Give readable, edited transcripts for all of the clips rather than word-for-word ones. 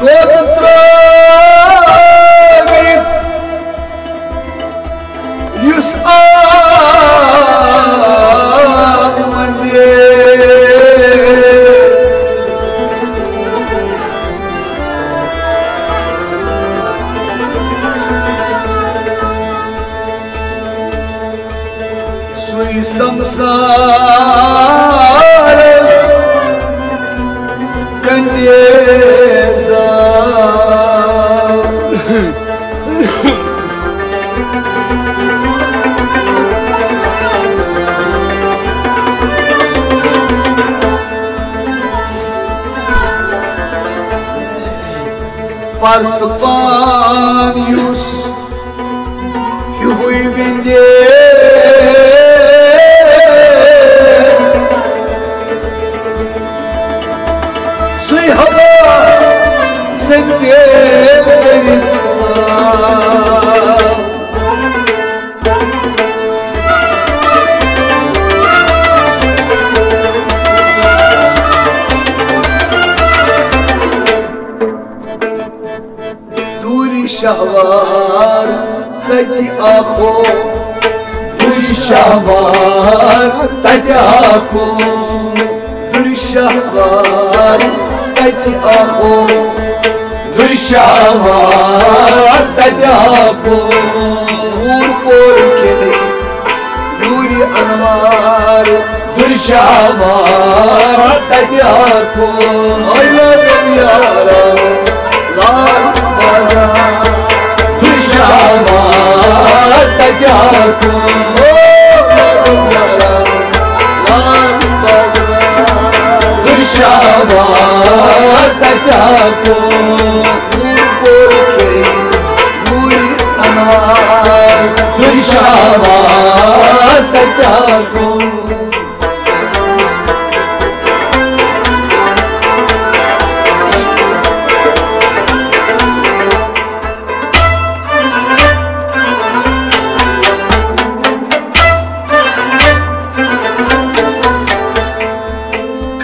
Tot trăgit Ius amândie Sui samsaras Candieza Parto panius Iui vinde Sui hava sente Duri şahvar tati akho Duri şahvar tati akho Duri şahvar tati akho Duri şahvar tati akho Ur porke Duri anwar Duri şahvar tati akho Ayladım yaram Lar fazar Duri şahvar tati akho Ayladım yaram Lar fazar Duri şahvar tati akho Ur porke Duri anwar Duri şahvar tati akho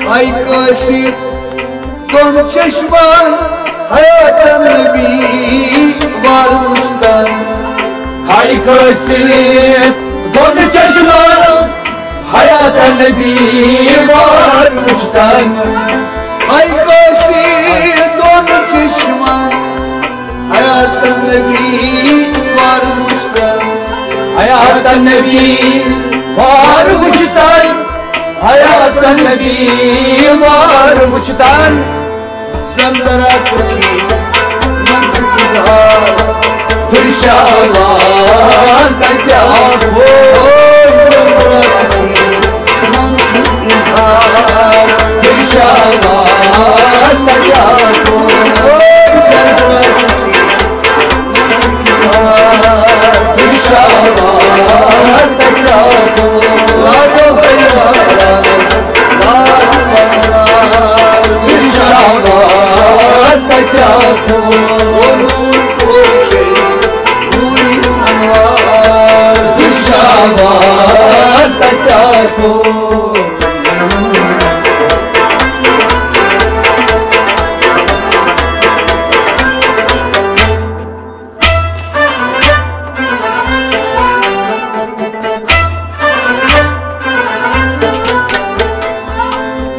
Hay kasit don çeşman hayatan nebi varmıştan Hay kasit don çeşman hayatan nebi varmıştan Hay kasit don çeşman hayatan nebi varmıştan Hayatan nebi varmıştan Hayattan nebi varmıştan Zamzara Türkiye Mançı izhar Hırşavan Tatyakho Zamzara Türkiye Mançı izhar Hırşavan Tatyakho Zamzara Türkiye Mançı izhar Hırşavan Tatyakho Radha Hayara Şahvar Tatyakho Nur porke Nuri anwar Şahvar Tatyakho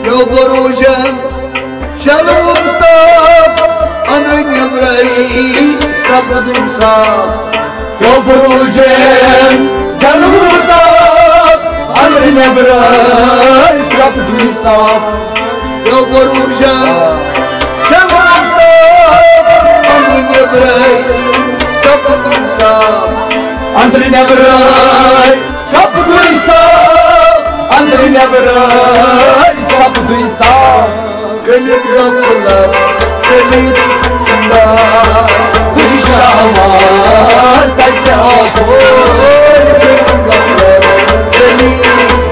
Yo borujem Çalıp Andrei Nebrai Sapdun sap Yo borujem Çalıp Andrei Nebrai Sapdun sap Yo borujem Çalıp Andrei Nebrai Sapdun sap Andrei Nebrai Sapdun sap Andrei Nebrai Sapdun sap Gelir kapılar seni tutar Duri şahvar Tatyakho Gelir kapılar seni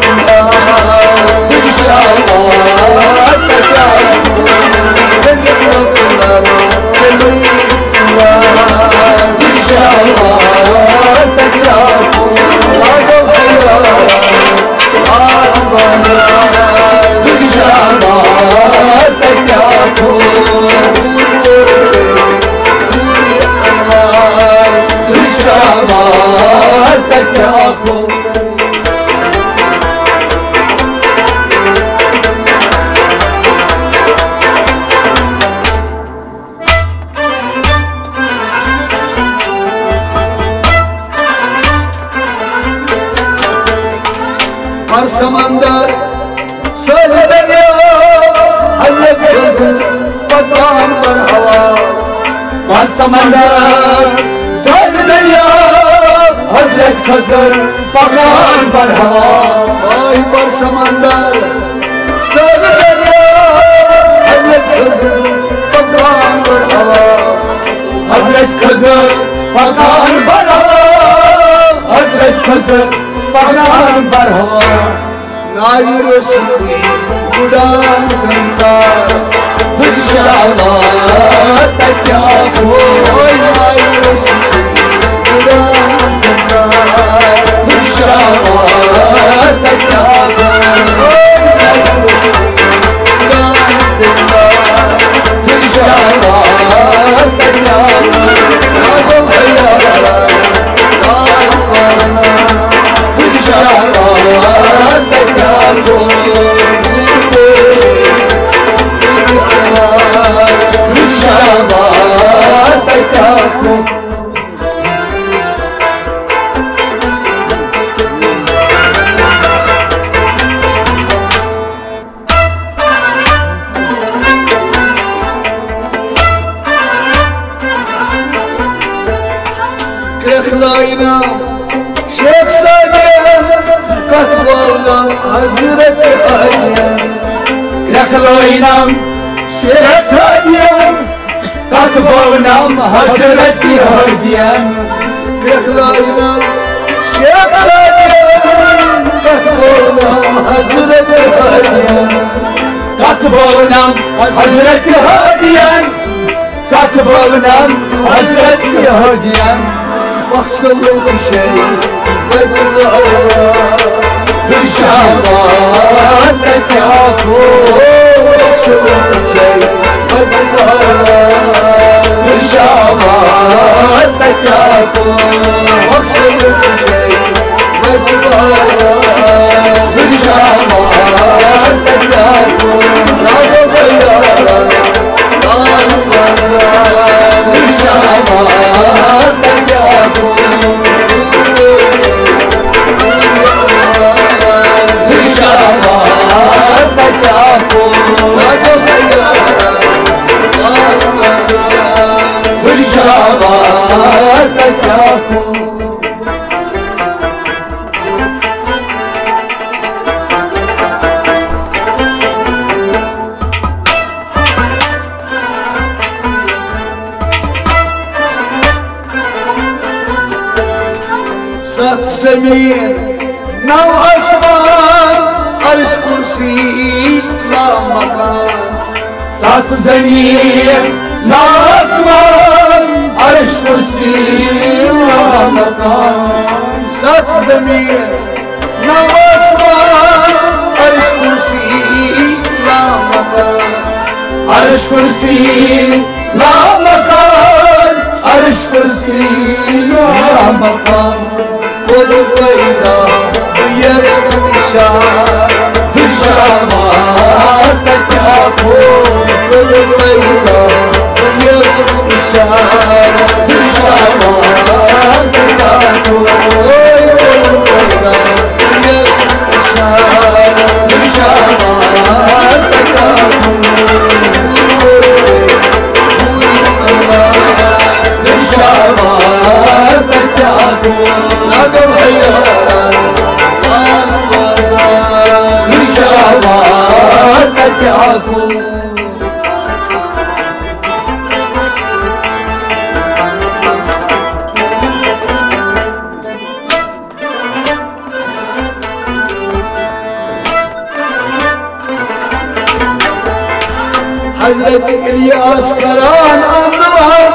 tutar Duri şahvar Tatyakho Gelir kapılar seni tutar Duri şahvar Tatyakho Radha Hayara Duri şahvar Tatyakho समंदर सल दरिया हजरत खज़र पकान पर हवा पर समंदर सल दरिया हजरत खज़र पकान पर हवा पर समंदर सल दरिया हजरत खज़र पकान पर हवा हजरत खज़र पकान पर हवा हजरत खज़र पकान पर हवा नाई रसूली उड़ान संतार खुशाबाद क्या हो नाई रसूली उड़ान संतार खुशाबाद क्या हो नाई रसूली उड़ान संतार खुशाबाद क्या हो आगो भैया लाल पासा खुशाबाद क्या हो खुशाबाद क्या हो Krıklayna Şeyh Sadiyen Katvalna Hazreti Aliyen Krıklayna Şeyh Sadiyen Katvalna Hazreti Aliyen Krıklayna Şeyh Sadiyen Katvalna Hazreti Aliyen Katvalna Hazreti Aliyen Katvalna Hazreti Aliyen Maksalı bir şey Bedullah खुशाबाद क्या हो Maksalı bir şey Bedullah खुशाबाद क्या हो Maksalı bir şey Bedullah खुशाबाद क्या हो Nada bayara Nal pazar खुशाबाद क्या हो खुशाबाद क्या हो Nada bayara Nal pazar खुशाबाद क्या हो Sat zemin Nav asman Arş kursi La makan सात ज़मीन ना आसमान अर्श कुर्सी वा मकान Sat zemin Nav asman Arş kursi La makan अर्श कुर्सी ला मकान अर्श कुर्सी वा मकान Kolu payda Yer nişan खुशाबाद क्या हो Kolu payda Yer nişan खुशाबाद क्या हो Oy kolu payda Yer nişan खुशाबाद क्या हो खुशाबाद क्या हो खुशाबाद क्या हो Hazreti İlyas karan andıman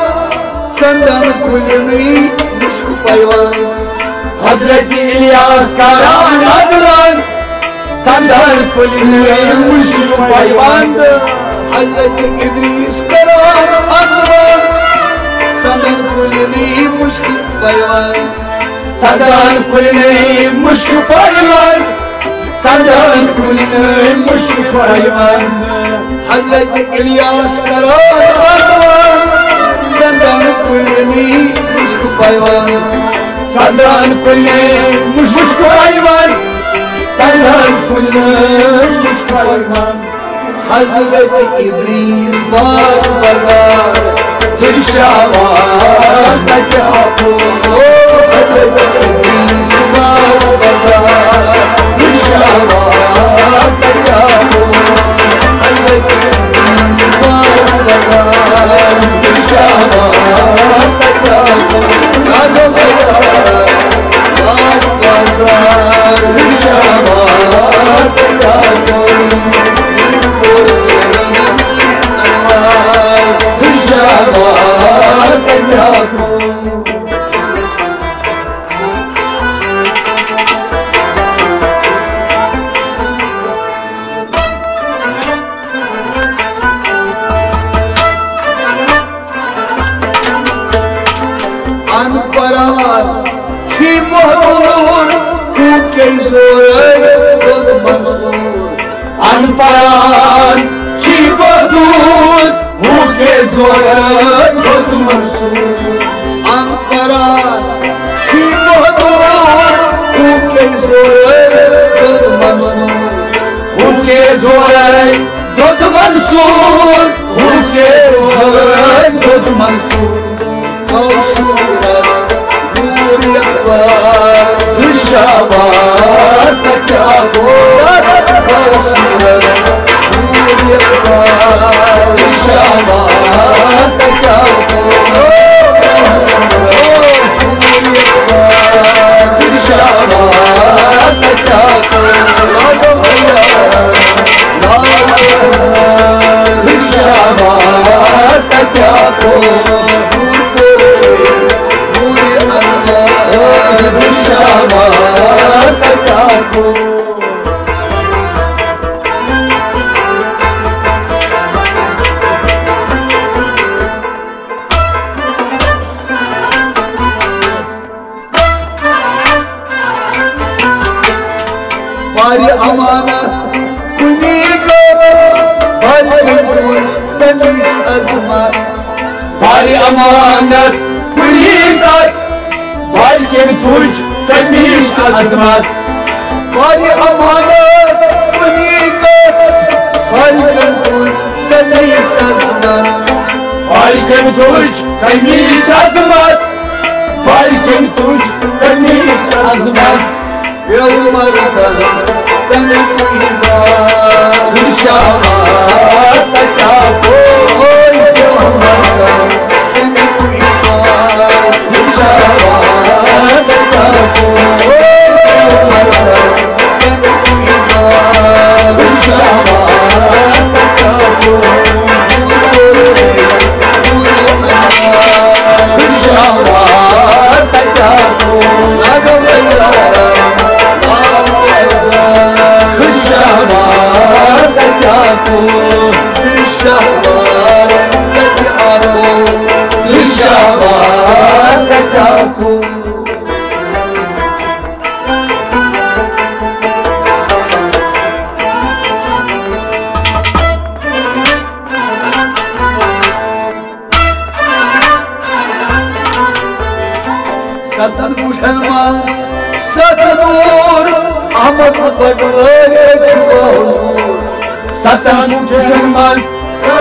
Senden kulüni muşku payvan Hazreti İlyas Karan adılan Sandal kulüne muşku payvandı Hazreti İdris karan andıman Senden kulüni muşku payvan Sandal kulüne muşku payvan Sandal kulüne muşku payvandı Hazreti İlyas karan andıman Senden kulüni muşku payvan Sandal kulüne muşku payvan Sandan kulnish mushpayman Hazret İdris Bak Bardar Lishavar Takyako Hazret İdris Bak Bardar Lishavar Takyako Hazret İdris Bak Bardar Lishavar Takyako Naga Bayar Bak Bazar Lishavar Takyako Lishavar Takyako Anparan Çipodur Kukeysoy Dod Mansur Anparan Çipodur Hukezoy Dod Mansur Anparan Çipodur Kukeysoy Dod Mansur Hukezoy Dod Mansur Hukezoy Dod Mansur Kavsuras Nur Yakbar Lishavar Takyako Kavsuras Nur Yakbar Lishavar Takyako Kavsuras Nur Yakbar Lishavar Takyako Naga Bayar Lal Bazar Lishavar Takyako Lishavar Takyako Bari amanat Kuniga Bari kuş Temiz azmat Bari amanat Kuligat Balkim tuj Temiz azmat Bari amanat Kuniga Bari kuş Temiz azmat Balkim tuj Temiz azmat Balkim tuj Temiz azmat Yılmarda Temi kuybar Lishavar Takyako Oy yılmarda Temi kuybar Lishavar Takyako Yılmarda Temi kuybar Lishavar Takyako Lishavar Takyako Naga Bayar Lishavar Takyako Lishavar Takyako Lishavar Takyako Satan kuşanmaz Satanur Ahmet Badvay Çuva huzur Satan uçurmaz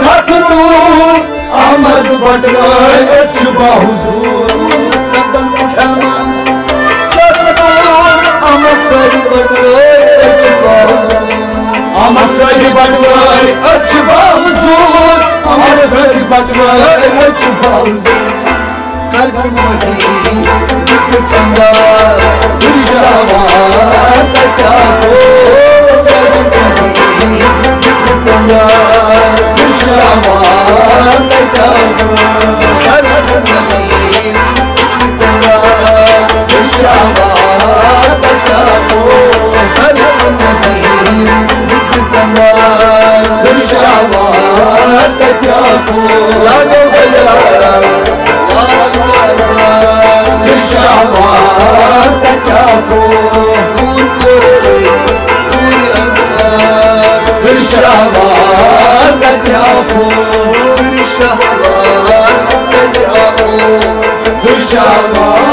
Satınur Ahmet Badvay Çuba huzur Satan kuşanmaz Satanur Ahmet Sayı Badvay Çuva huzur Ahmet Sayı Badvay Çuba huzur Ahmet Sayı Badvay Çuba huzur Kalbim mahi Yıkıtında Lishavar Takyako Kalbim mahi Yıkıtında Lishavar Takyako Kalbim mahi Yıkıtında Lishavar Takyako Kalbim mahi Yıkıtında Lishavar Takyako Naga Bayar Lal Bazar Lishavar Takyako Lishavar Takyako Lishavar